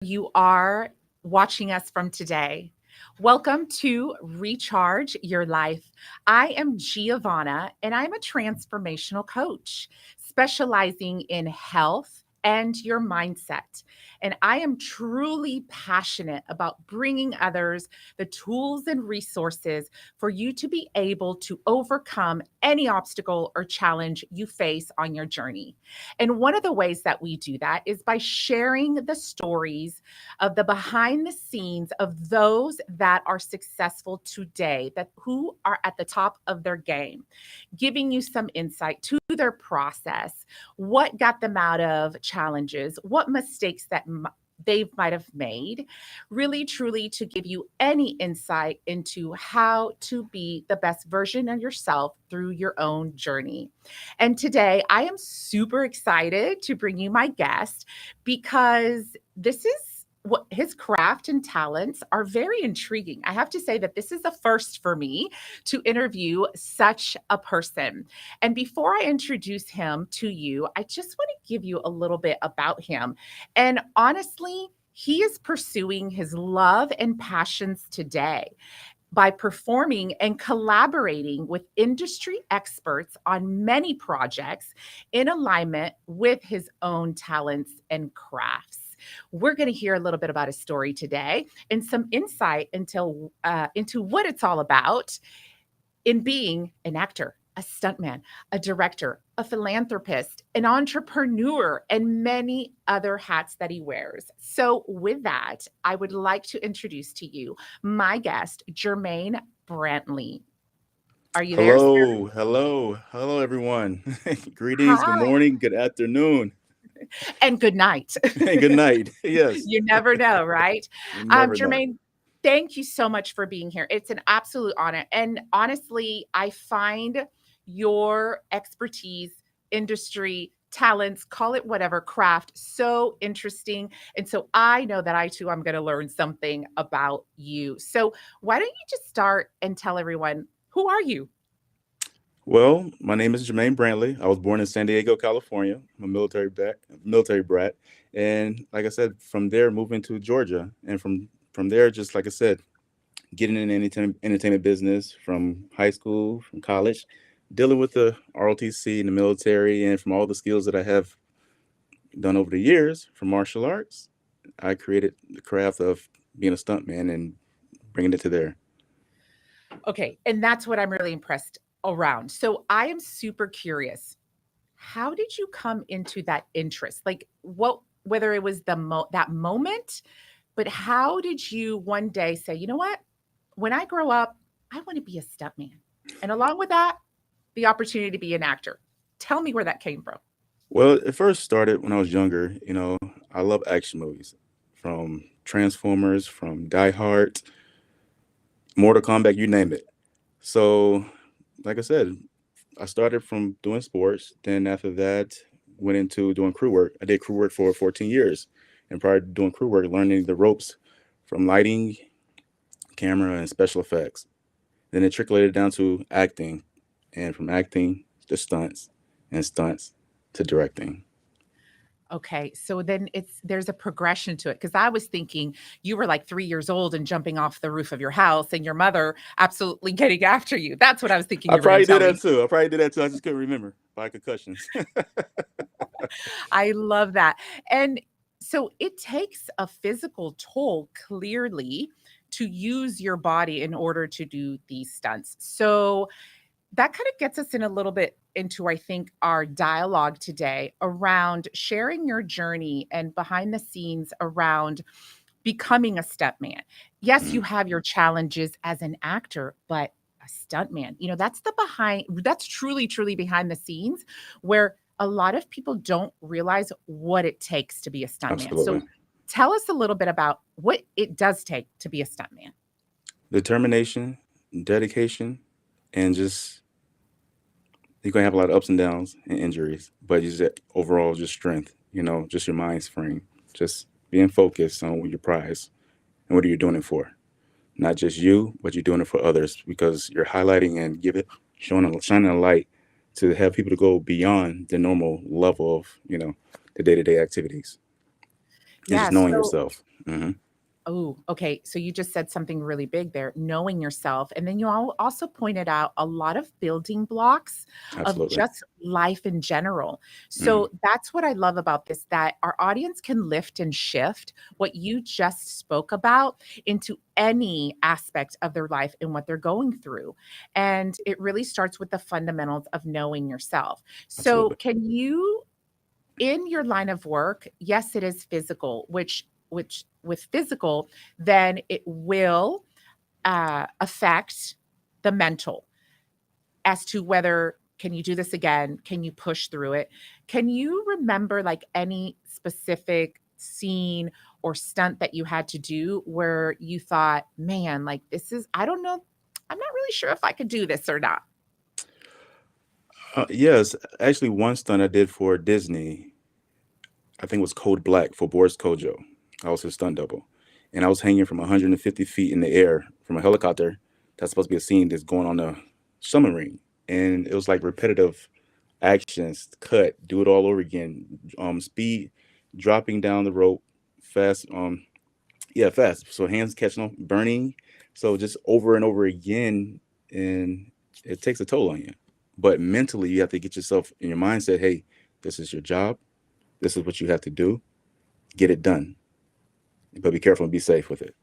you are watching us from today. Welcome to Recharge Your Life. I am Giovanna, and I'm a transformational coach specializing in health and your mindset. And I am truly passionate about bringing others the tools and resources for you to be able to overcome any obstacle or challenge you face on your journey. And one of the ways that we do that is by sharing the stories of the behind the scenes of those that are successful today, that who are at the top of their game, giving you some insight to their process, what got them out of challenges, what mistakes that they might have made, really truly to give you any insight into how to be the best version of yourself through your own journey. And today I am super excited to bring you my guest because this is what his craft and talents are very intriguing. I have to say that this is a first for me to interview such a person. And before I introduce him to you, I just want to give you a little bit about him. And honestly, he is pursuing his love and passions today by performing and collaborating with industry experts on many projects in alignment with his own talents and crafts. We're going to hear a little bit about his story today and some insight into what it's all about in being an actor, a stuntman, a director, a philanthropist, an entrepreneur, and many other hats that he wears. So, with that, I would like to introduce to you my guest, Jermaine Brantley. Are you there, sir? Hello, everyone. Greetings, good Hi, morning, good afternoon, and good night. and good night. Yes, You never know, right? you never know. Jermaine, thank you so much for being here. It's an absolute honor. And honestly, I find your expertise, industry, talents, call it whatever, craft, so interesting. And so I know that I too am going to learn something about you. So why don't you just start and tell everyone, who are you? Well, my name is Jermaine Brantley. I was born in San Diego, California. I'm a military brat, and like I said, from there moving to Georgia, and from there, just like I said, getting in the entertainment business from high school, from college, dealing with the ROTC in the military, and from all the skills that I have done over the years from martial arts, I created the craft of being a stuntman and bringing it to there. Okay. And that's what I'm really impressed around. So I am super curious. How did you come into that interest? Like what whether it was that moment, but how did you one day say, "You know what? When I grow up, I want to be a stuntman." And along with that, the opportunity to be an actor. Tell me where that came from. Well, it first started when I was younger. I love action movies, from Transformers, from Die Hard, Mortal Kombat, you name it. So, like I said, I started from doing sports. Then after that, went into doing crew work. I did crew work for 14 years. And prior to doing crew work, learning the ropes from lighting, camera, and special effects. Then it trickled down to acting, and from acting to stunts, and stunts to directing. Okay, so then there's a progression to it because I was thinking you were like 3 years old and jumping off the roof of your house and your mother absolutely getting after you. That's what I was thinking I you were gonna probably tell did that me. too. I probably did that too. I just couldn't remember by concussions. I love that. And so it takes a physical toll clearly to use your body in order to do these stunts. So that kind of gets us in a little bit into, I think, our dialogue today around sharing your journey and behind the scenes around becoming a stuntman. Yes, you Mm, have your challenges as an actor, but a stuntman, that's truly, truly behind the scenes where a lot of people don't realize what it takes to be a stuntman. So absolutely. tell us a little bit about what it does take to be a stuntman. Determination, dedication, and just you're gonna have a lot of ups and downs and injuries, but you just overall just strength. Just your mind's frame, just being focused on your prize and what are you doing it for. Not just you, but you're doing it for others because you're highlighting and shining a light to have people to go beyond the normal level of the day to day activities and Yeah. just knowing So yourself. Hmm. Oh, okay. So you just said something really big there, knowing yourself. And then you also pointed out a lot of building blocks of Absolutely. just life in general. Hmm. So that's what I love about this, that our audience can lift and shift what you just spoke about into any aspect of their life and what they're going through. And it really starts with the fundamentals of knowing yourself. So, Absolutely. can you, in your line of work, yes, it is physical, which with physical, then it will affect the mental as to whether can you do this again? Can you push through it? Can you remember like any specific scene or stunt that you had to do where you thought, man, like this is, I don't know, I'm not really sure if I could do this or not. Yes, actually, one stunt I did for Disney, I think it was Code Black for Boris Kojo. I was his stunt double. And I was hanging from 150 feet in the air from a helicopter. That's supposed to be a scene that's going on a submarine. And it was like repetitive actions, cut, do it all over again. Speed, dropping down the rope, fast. Yeah, fast. So hands catching on, burning. So just over and over again, and it takes a toll on you. But mentally, you have to get yourself in your mindset. Hey, this is your job. This is what you have to do. Get it done. But be careful and be safe with it.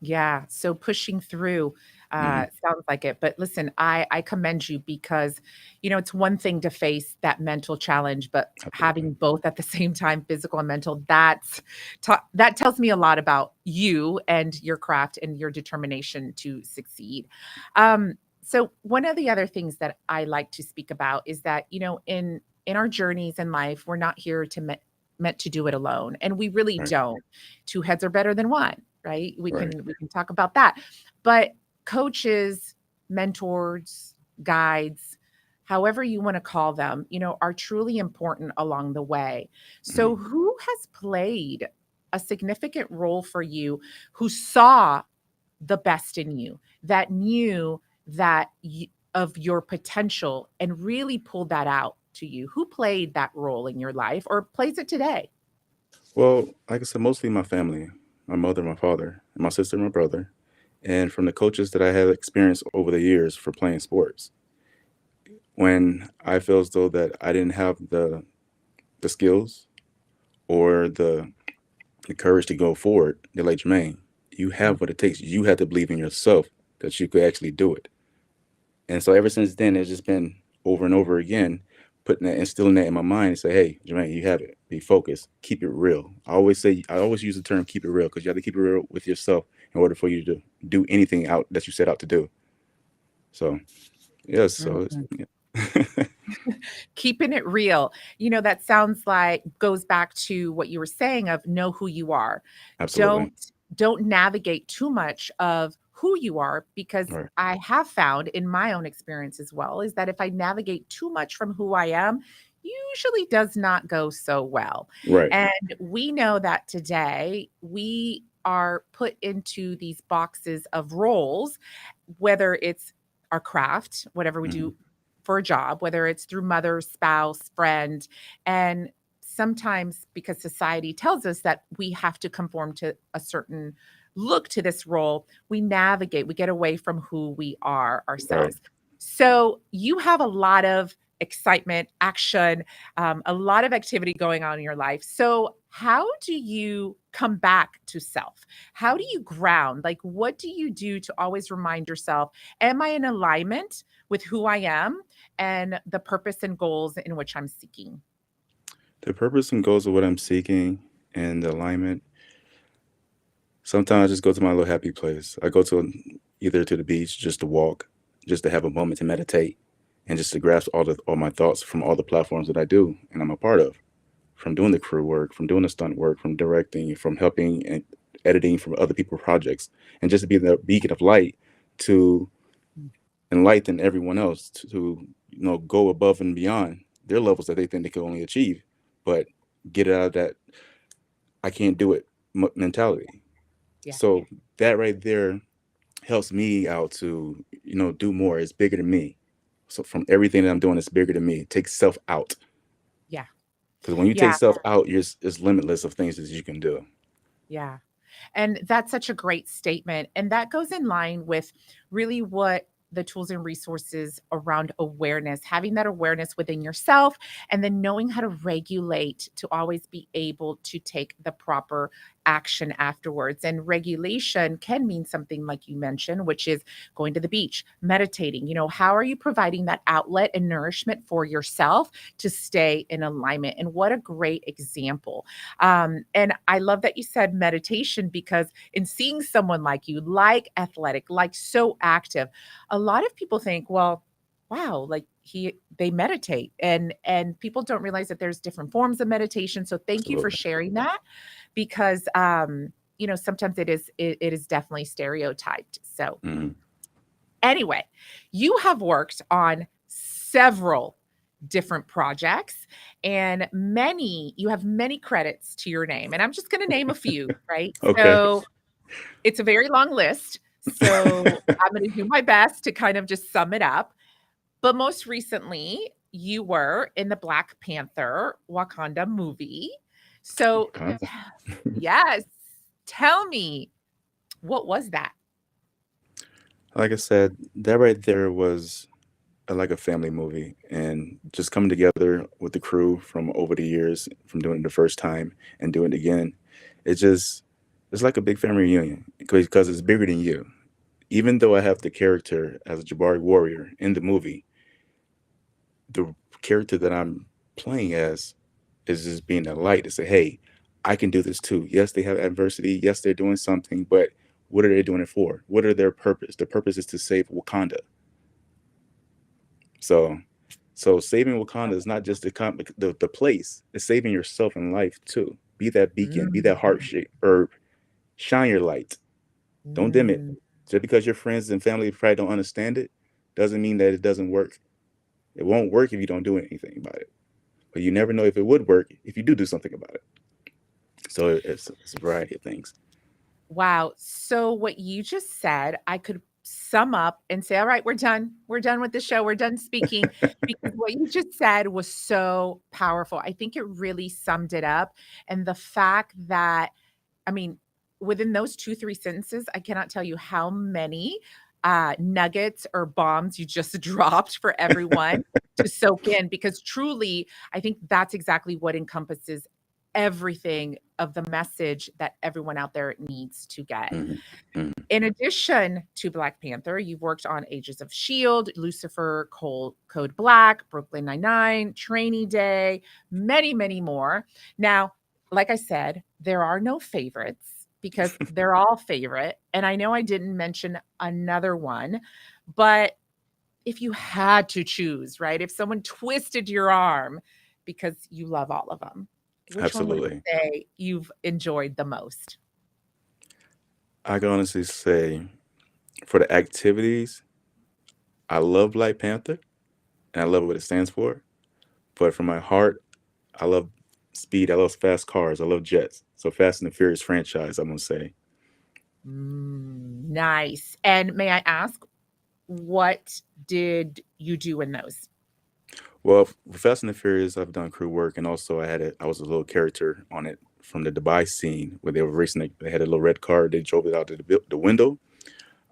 Yeah. So pushing through Hmm. sounds like it. But listen, I commend you because it's one thing to face that mental challenge, but Absolutely. having both at the same time, physical and mental, that tells me a lot about you and your craft and your determination to succeed. So one of the other things that I like to speak about is that in our journeys in life, we're not here to meant to do it alone, and we really Right. don't. Two heads are better than one, right? We Right. can we can talk about that. But coaches, mentors, guides, however you want to call them, are truly important along the way. So Hmm. who has played a significant role for you, who saw the best in you, that knew that of your potential and really pulled that out to you? Who played that role in your life or plays it today? Well, like I said, mostly my family, my mother, my father, and my sister, and my brother, and from the coaches that I have experienced over the years for playing sports. When I feel as though that I didn't have the skills or the courage to go forward, they're like, Jermaine, you have what it takes. You have to believe in yourself that you could actually do it. And so ever since then, it's just been over and over again, putting that, instilling that in my mind and say, hey, Jermaine, you have it. Be focused. Keep it real. I always use the term keep it real because you have to keep it real with yourself in order for you to do anything out that you set out to do. So, yes. So, it's, Mhm. yeah. Keeping it real. That sounds like goes back to what you were saying of know who you are. Absolutely. Don't don't navigate too much of who you are, because Right. I have found in my own experience as well is that if I navigate too much from who I am, usually does not go so well. Right. And we know that today we are put into these boxes of roles, whether it's our craft, whatever we Hmm. do for a job, whether it's through mother, spouse, friend. And sometimes because society tells us that we have to conform to a certain look to this role, we navigate, we get away from who we are Right. ourselves. So you have a lot of excitement, action, a lot of activity going on in your life. So, how do you come back to self? How do you ground? Like, what do you do to always remind yourself, am I in alignment with who I am and the purpose and goals in which I'm seeking? The purpose and goals of what I'm seeking and the alignment. Sometimes I just go to my little happy place. I go to either to the beach just to walk, just to have a moment to meditate, and just to grasp all my thoughts from all the platforms that I do and I'm a part of. From doing the crew work, from doing the stunt work, from directing, from helping and editing from other people's projects, and just to be the beacon of light to enlighten everyone else to go above and beyond their levels that they think they can only achieve, but get it out of that I can't do it mentality. Yeah. So that right there helps me out to do more. It's bigger than me. So from everything that I'm doing, it's bigger than me. Take self out Yeah. because when you take Yeah. self out, it's limitless of things that you can do. Yeah. And that's such a great statement. And that goes in line with really what the tools and resources around awareness, having that awareness within yourself, and then knowing how to regulate to always be able to take the proper action afterwards. And regulation can mean something like you mentioned, which is going to the beach, meditating. How are you providing that outlet and nourishment for yourself to stay in alignment? And what a great example. And I love that you said meditation because in seeing someone like you, like athletic, like so active, a lot of people think, well, wow, like they meditate and people don't realize that there's different forms of meditation. So thank you for Absolutely. sharing that because sometimes it is definitely stereotyped. So Hmm. anyway, you have worked on several different projects and you have many credits to your name. And I'm just going to name a few, right? Okay. So it's a very long list. So I'm going to do my best to kind of just sum it up. But most recently, you were in the Black Panther Wakanda movie. So, Wakanda. yes, tell me, what was that? Like I said, that right there was like a family movie, and just coming together with the crew from over the years, from doing it the first time and doing it again, it just it's like a big family reunion because it's bigger than you. Even though I have the character as a Jabari warrior in the movie, the character that I'm playing as is just being a light to say, hey, I can do this too. Yes, they have adversity. Yes, they're doing something, but what are they doing it for? What are their purpose? The purpose is to save Wakanda. So, so saving Wakanda is not just the place; it's saving yourself in life too. Be that beacon. Be that heart Mm, shape herb. Shine your light. Don't dim it. mm, Just because your friends and family probably don't understand it, doesn't mean that it doesn't work. It won't work if you don't do anything about it. But you never know if it would work if you do something about it. So it's a variety of things. wow. So what you just said, I could sum up and say, all right, we're done. We're done with the show. We're done speaking because what you just said was so powerful. I think it really summed it up. And the fact that, I mean, within those 2, 3 sentences, I cannot tell you how many nuggets or bombs you just dropped for everyone to soak in because truly, I think that's exactly what encompasses everything of the message that everyone out there needs to get. Hmm. Hmm. In addition to Black Panther, you've worked on Ages of S.H.I.E.L.D., Lucifer, Code Black, Brooklyn Nine-Nine, Trainee Day, many, many more. Now, like I said, there are no favorites because they're all favorite. And I know I didn't mention another one, but if you had to choose, right? If someone twisted your arm because you love all of them, which one would you Absolutely. say you've enjoyed the most? I can honestly say for the activities, I love Black Panther and I love what it stands for. But for my heart, I love speed. I love fast cars. I love jets. So Fast and the Furious franchise, I'm gonna say. Nice. And may I ask, what did you do in those? Well, for Fast and the Furious, I've done crew work, and also I was a little character on it from the Dubai scene where they were racing. They had a little red car. They drove it out to the window.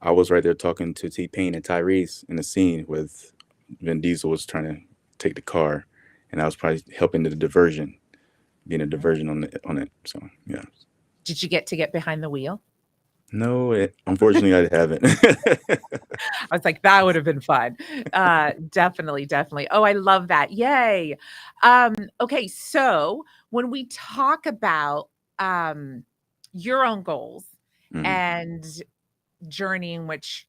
I was right there talking to T Pain and Tyrese in the scene with Vin Diesel was trying to take the car, and I was probably helping the diversion, being a Oh. diversion on it. So yeah. Did you get behind the wheel? No, unfortunately, I haven't. I was like, that would have been fun. Definitely, definitely. Oh, I love that. Yay. Okay, so when we talk about um your own goals Mhm. and journey in which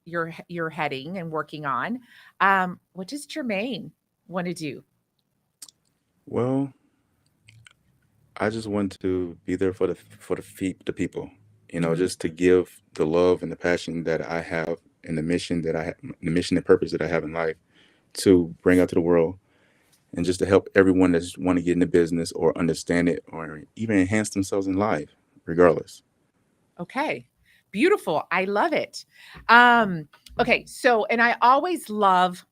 you're heading and working on, what does Jermaine want to do? Well, I just want to be there for the people, Mhm. just to give the love and the passion that I have and the mission and purpose that I have in life to bring out to the world, and just to help everyone that just want to get in the business or understand it or even enhance themselves in life, regardless. Okay. Beautiful. I love it. Okay, so and I always love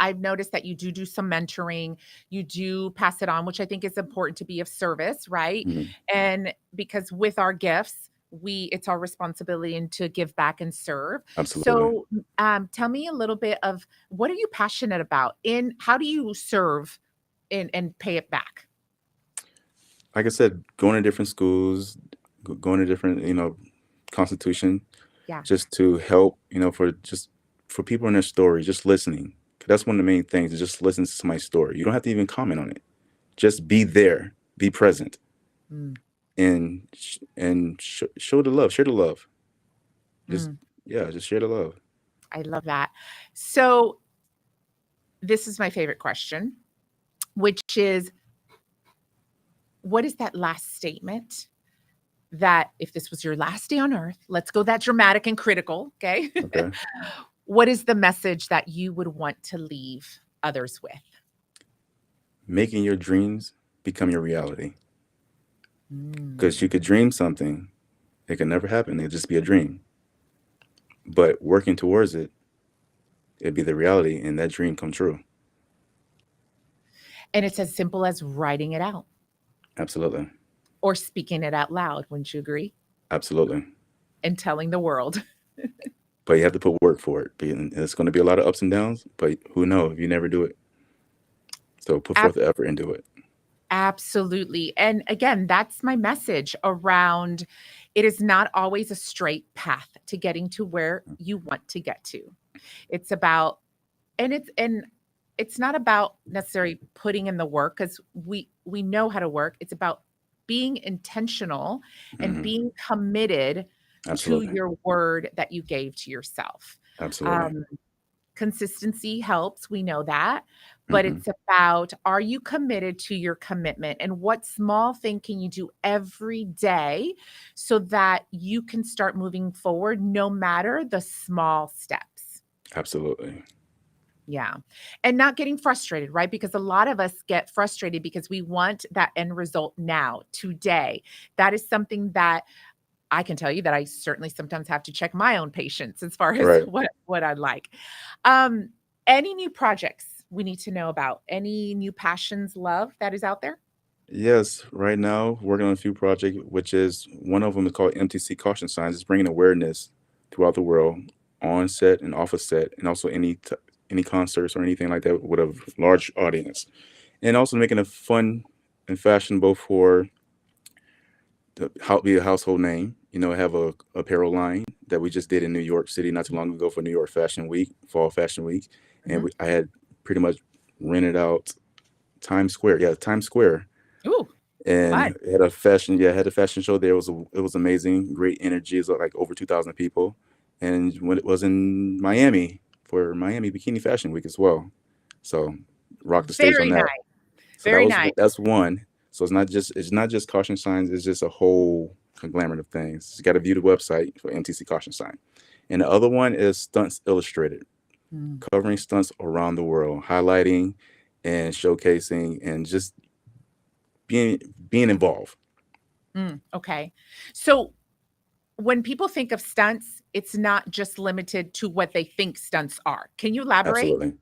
I've noticed that you do some mentoring, you do pass it on, which I think is important to be of service, right? Mhm. And because with our gifts, it's our responsibility and to give back and serve. Absolutely. So, tell me a little bit of what are you passionate about? In how do you serve and pay it back? Like I said, going to different schools, going to different, constitution, Yeah. just to help, for people in their story, just listening. 'Cause that's one of the main things is just listen to somebody's story. You don't have to even comment on it. Just be there, be present, Mm, and show the love, share the love. Just mm, yeah, just share the love. I love that. So, this is my favorite question, which is what is that last statement that if this was your last day on earth, let's go that dramatic and critical, okay? Okay, What is the message that you would want to leave others with? making your dreams become your reality. Because Mm. you could dream something, it can never happen. It'll just be a dream. But working towards it, it'd be the reality, and that dream come true. And it's as simple as writing it out Absolutely, or speaking it out loud, wouldn't you agree? absolutely. And telling the world. But you have to put work for it. And it's going to be a lot of ups and downs. But who knows if you never do it? So put Ab- forth the effort and do it. Absolutely. And again, that's my message around it is not always a straight path to getting to where you want to get to. It's about and it's not about necessarily putting in the work because we know how to work. It's about being intentional and Hmm. being committed to Absolutely, your word that you gave to yourself. absolutely. Um, Consistency helps, we know that, but Hmm. it's about are you committed to your commitment and what small thing can you do every day so that you can start moving forward no matter the small steps. Absolutely. Yeah. And not getting frustrated, right? Because a lot of us get frustrated because we want that end result now, today. That is something that I can tell you that I certainly sometimes have to check my own patience as far as Right. what I like. Um, any new projects we need to know about? Any new passions, love that is out there? Yes, right now working on a few projects, which is one of them is called MTC Caution Signs. It's bringing awareness throughout the world on set and off of set, and also any concerts or anything like that with a large audience, and also making it fun and fashionable for to be a household name. Have a apparel line that we just did in New York City not too long ago for New York Fashion Week, Fall Fashion Week, and Mhm. I had pretty much rented out Times Square. Yeah, Times Square, Ooh, fun. and had a fashion show there. It was amazing, great energy. It was like over 2,000 people, and when it was in Miami for Miami Bikini Fashion Week as well, so rocked the stage on Very that. nice. So Very nice. that's one. So it's not just caution signs. It's just a whole conglomerate of things. You got to view the website for MTC Caution Sign, and the other one is Stunts Illustrated, Mm, covering stunts around the world, highlighting and showcasing and just being being involved. okay. So when people think of stunts, it's not just limited to what they think stunts are. Can you elaborate? Absolutely.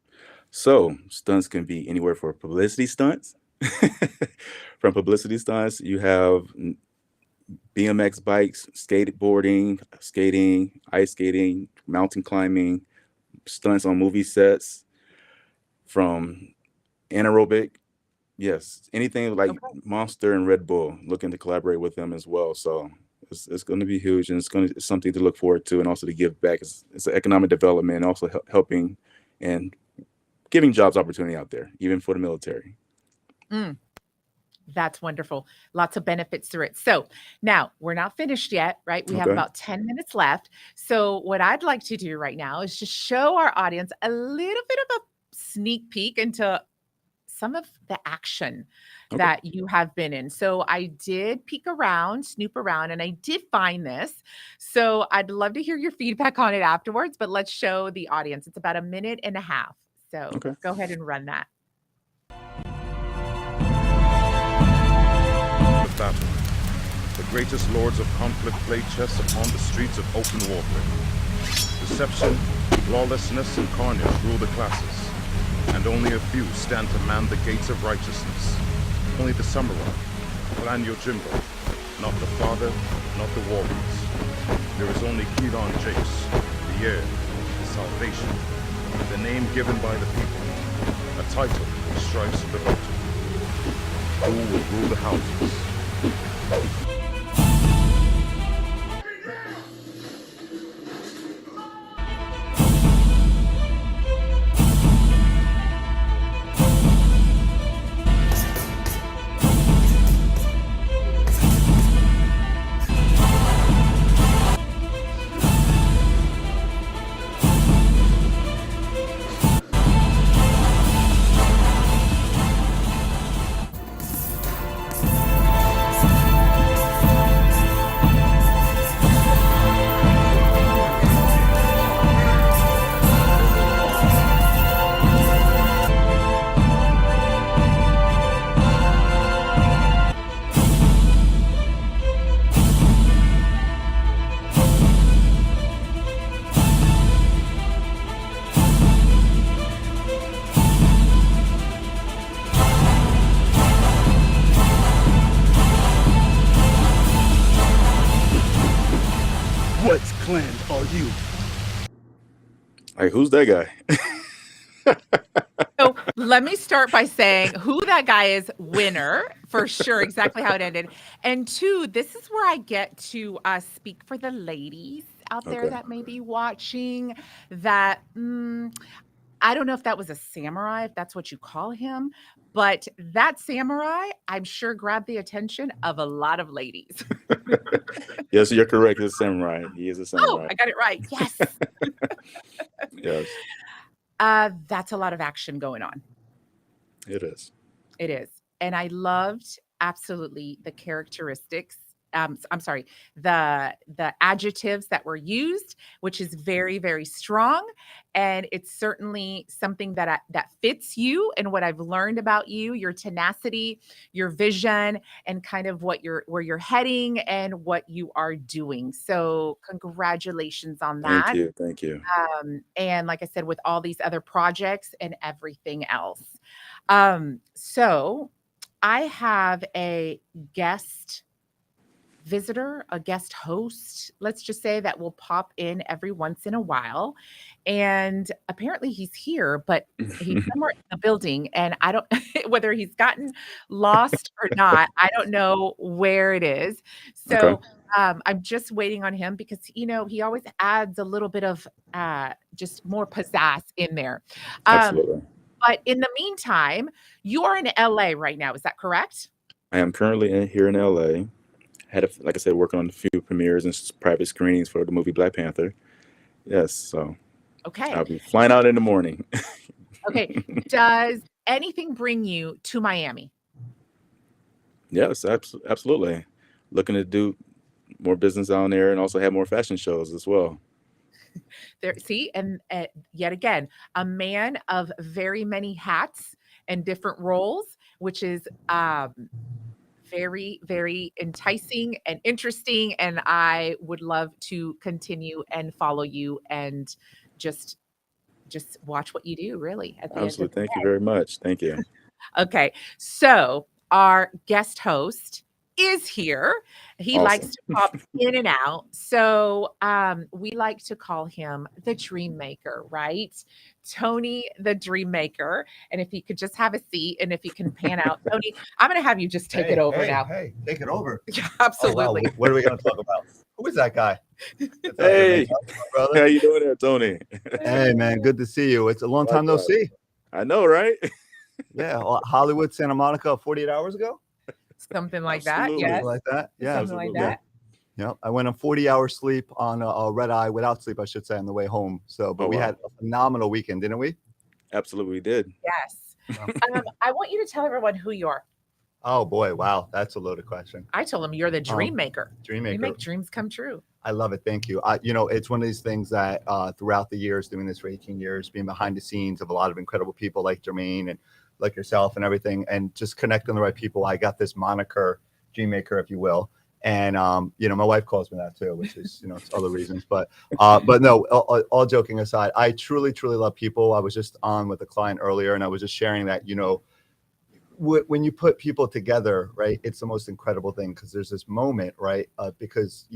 So stunts can be anywhere for publicity stunts. From publicity stunts, you have BMX bikes, skateboarding, skating, ice skating, mountain climbing, stunts on movie sets, from anaerobic. Yes, anything like Okay. Monster and Red Bull, looking to collaborate with them as well. So it's going to be huge, and it's something to look forward to, and also to give back. It's an economic development, and also helping and giving jobs opportunity out there, even for the military. Mm. That's wonderful. Lots of benefits through it. So now we're not finished yet, right? We have Okay. about 10 minutes left. So, what I'd like to do right now is just show our audience a little bit of a sneak peek into some of the action Okay. that you have been in. So, I did peek around, snoop around, and I did find this. So, I'd love to hear your feedback on it afterwards, but let's show the audience. It's about a minute and a half. So, Okay. go ahead and run that. of battle. The greatest lords of conflict play chess upon the streets of open warfare. Deception, Lawlessness and carnage rule the classes, and only a few stand to man the gates of righteousness. Only the samurai plan Yojimbo, not the father, not the warriors. There is only Kidan Jace, the heir, the salvation, the name given by the people, a title he strives to live up to. Who will rule the houses? What clan are you? Like, who's that guy? So let me start by saying who that guy is, winner, for sure, exactly how it ended. And two, this is where I get to speak for the ladies out there Okay. that may be watching that. I don't know if that was a samurai, if that's what you call him, but that samurai, I'm sure, grabbed the attention of a lot of ladies. Yes, you're correct. It's a samurai. He is a Oh, samurai. I got it right. Yes. Yes, That's a lot of action going on. it is. It is. And I loved absolutely the characteristics. I'm sorry, the adjectives that were used, which is very, very strong. And it's certainly something that fits you and what I've learned about you, your tenacity, your vision, and kind of where you're heading and what you are doing. So congratulations on Thank that. you. Thank you. And like I said, with all these other projects and everything else. So I have a guest visitor, a guest host, let's just say, that will pop in every once in a while. And apparently he's here, but he's somewhere in the building. And I don't, whether he's gotten lost or not, I don't know where it is. Okay. So I'm just waiting on him because, he always adds a little bit of just more pizzazz in there. Um, Absolutely. but in the meantime, you are in LA right now. Is that correct? I am currently here in LA. Like I said, working on a few premieres and private screenings for the movie Black Panther. Yes, so Okay. I'll be flying out in the morning. Okay. Does anything bring you to Miami? Yes, absolutely. Looking to do more business down there and also have more fashion shows as well. There, see, and yet again, a man of very many hats and different roles, which is very, very enticing and interesting. And I would love to continue and follow you and just watch what you do, really, at the end of Absolutely. Thank you very much. Thank you. Okay, so our guest host is here. He likes Awesome. to pop in and out. So we like to call him the Dream Maker, right? Tony the Dream Maker. And if he could just have a seat and if he can pan out, Tony, I'm going to have you just take it over now. Hey, take it over. Yeah, Oh, wow. absolutely. What are we going to talk about? Who is that guy? Hey, brother. how you doing there, Tony? Hey, man, good to see you. It's a long time no Likewise. see. I know, right? Yeah, well, Hollywood, Santa Monica, 48 hours ago. Something like Absolutely. that. Yes. Something like that. Yeah, Something like absolutely. that. yeah. I went on 40-hour sleep on a red eye, without sleep, I should say, on the way home. So, but Oh, we wow. had a phenomenal weekend, didn't we? Absolutely, we did. Yes. I want you to tell everyone who you are. Oh boy, wow, that's a loaded question. I told him you're the Dream Maker. Dream You Maker. make dreams come true. I love it. Thank you. It's one of these things that throughout the years, doing this for 18 years, being behind the scenes of a lot of incredible people like Jermaine and like yourself and everything, and just connecting the right people, I got this moniker, Dream Maker, if you will. And my wife calls me that too, which is it's other reasons. But no, all joking aside, I truly love people. I was just on with a client earlier, and I was just sharing that when you put people together, right, it's the most incredible thing, because there's this moment, right, because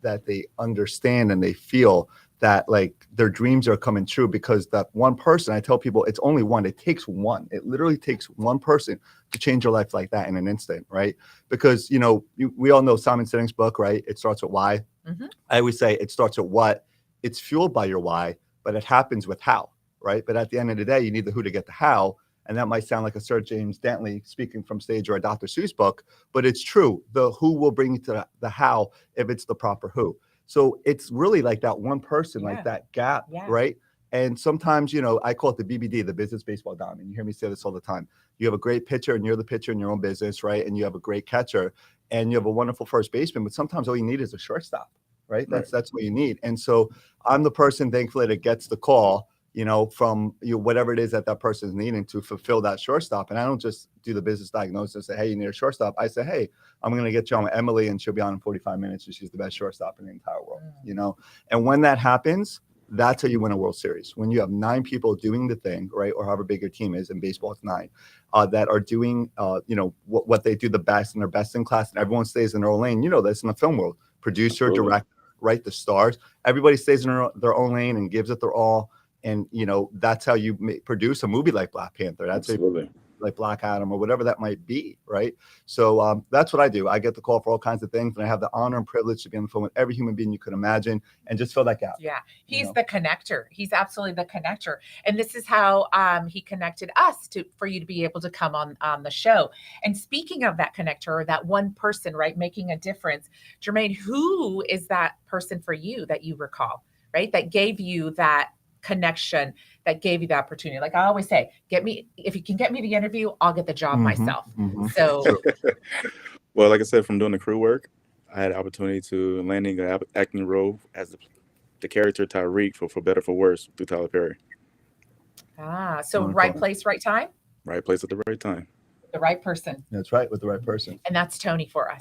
that they understand and they feel that like their dreams are coming true, because that one person, I tell people, it's only one. It takes one. It literally takes one person to change your life like that in an instant, right? Because we all know Simon Sinek's book, right? It starts with why. Mm-hmm. I always say it starts with what. It's fueled by your why, but it happens with how, right? But at the end of the day, you need the who to get the how. And that might sound like a Sir James Dantley speaking from stage or a Dr. Seuss book, but it's true. The who will bring you to the how if it's the proper who. So it's really like that one person, like that gap, right? And sometimes, I call it the BBD, the business baseball diamond. You hear me say this all the time. You have a great pitcher and you're the pitcher in your own business, right? And you have a great catcher and you have a wonderful first baseman, but sometimes all you need is a shortstop, right? That's what you need. And so I'm the person, thankfully, that gets the call, from whatever it is that person's needing to fulfill that shortstop. And I don't just do the business diagnosis and say, hey, you need a shortstop. I say, hey, I'm going to get you on with Emily and she'll be on in 45 minutes and she's the best shortstop in the entire world, And when that happens, that's how you win a World Series. When you have 9 people doing the thing, right, or however big your team is, in baseball it's 9, that are doing, what they do the best and they're best in class, and everyone stays in their own lane. That's in the film world. Producer, director, right, the stars, everybody stays in their own lane and gives it their all. And, that's how you produce a movie like Black Panther. That's like Black Adam or whatever that might be, right? So that's what I do. I get the call for all kinds of things, and I have the honor and privilege to be on the phone with every human being you could imagine and just fill that gap. Yeah, he's the connector. He's absolutely the connector. And this is how he connected us for you to be able to come on the show. And speaking of that connector, or that one person, right, making a difference, Jermaine, who is that person for you that you recall, right, that gave you that connection, that gave you the opportunity? Like I always say, if you can get me the interview, I'll get the job myself. So well, like I said, from doing the crew work, I had an opportunity to landing an acting role as the character Tyreek for Better For Worse through Tyler Perry. So right place, right time. Right place at the right time. The right person. That's right, with the right person. And that's Tony for us.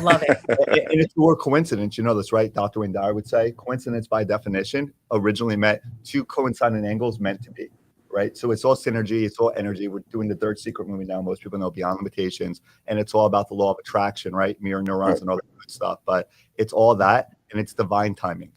Love it. And it's more coincidence. That's right. Dr. Wayne Dyer would say coincidence by definition originally meant two coinciding angles meant to be, right? So it's all synergy. It's all energy. We're doing the third secret movie now. Most people know Beyond Limitations. And it's all about the law of attraction, right? Mirror neurons and all that good stuff. But it's all that, and it's divine timing.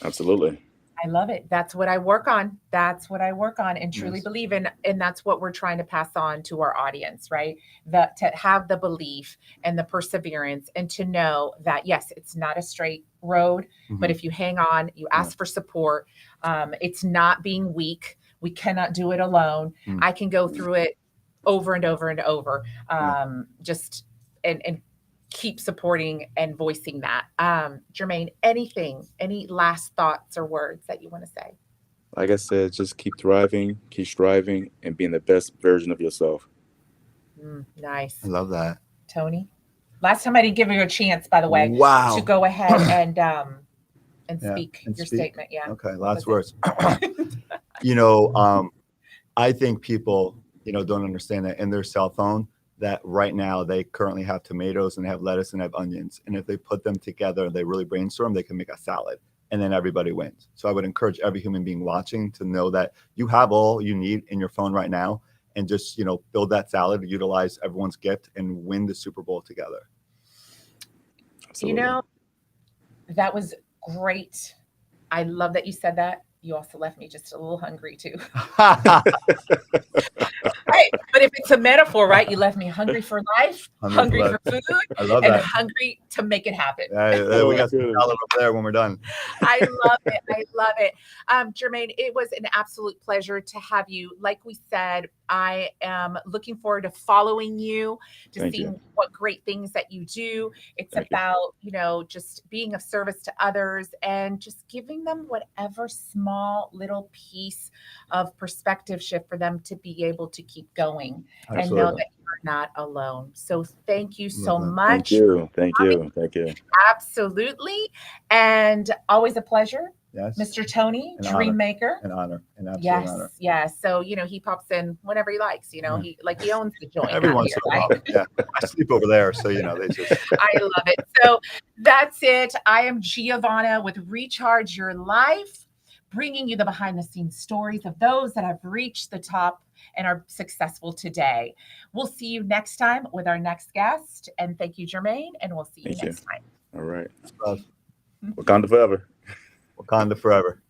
Absolutely. I love it. That's what I work on. And truly believe in. And that's what we're trying to pass on to our audience, right? To have the belief and the perseverance, and to know that, yes, it's not a straight road, but if you hang on, you ask for support. It's not being weak. We cannot do it alone. I can go through it over and over and over. And keep supporting and voicing that. Jermaine, any last thoughts or words that you want to say? Like I said, just keep thriving, keep striving, and being the best version of yourself. Nice. I love that. Tony? Last time I didn't give you a chance, by the way, to go ahead and speak your statement. Yeah. Okay, last words. I think people, don't understand that in their cell phone, that right now they currently have tomatoes and they have lettuce and they have onions. And if they put them together and they really brainstorm, they can make a salad, and then everybody wins. So I would encourage every human being watching to know that you have all you need in your phone right now, and just, build that salad, utilize everyone's gift, and win the Super Bowl together. Absolutely. That was great. I love that you said that. You also left me just a little hungry too. Right. But if it's a metaphor, right? You left me hungry for life, hungry for food, I love and that. hungry to make it happen. We got some salad over there when we're done. I love it. Jermaine, it was an absolute pleasure to have you. Like we said, I am looking forward to following you, to seeing what great things that you do. It's about, just being of service to others and just giving them whatever small little piece of perspective shift for them to be able to keep going. Absolutely. And know that you're not alone. So thank you so much. Thank you. Absolutely. And always a pleasure. Yes. Mr. Tony, An Dream honor. Maker. An honor. An absolute Yes, honor. yes. So, he pops in whenever he likes, Yeah. he owns the joint Every out once here, in a right? while. Yeah. I sleep over there, so they just. I love it. So that's it. I am Giovanna with Recharge Your Life, bringing you the behind the scenes stories of those that have reached the top and are successful today. We'll see you next time with our next guest. And thank you, Jermaine. And we'll see you Thank you. next time. All right. Love. Wakanda forever. Wakanda forever.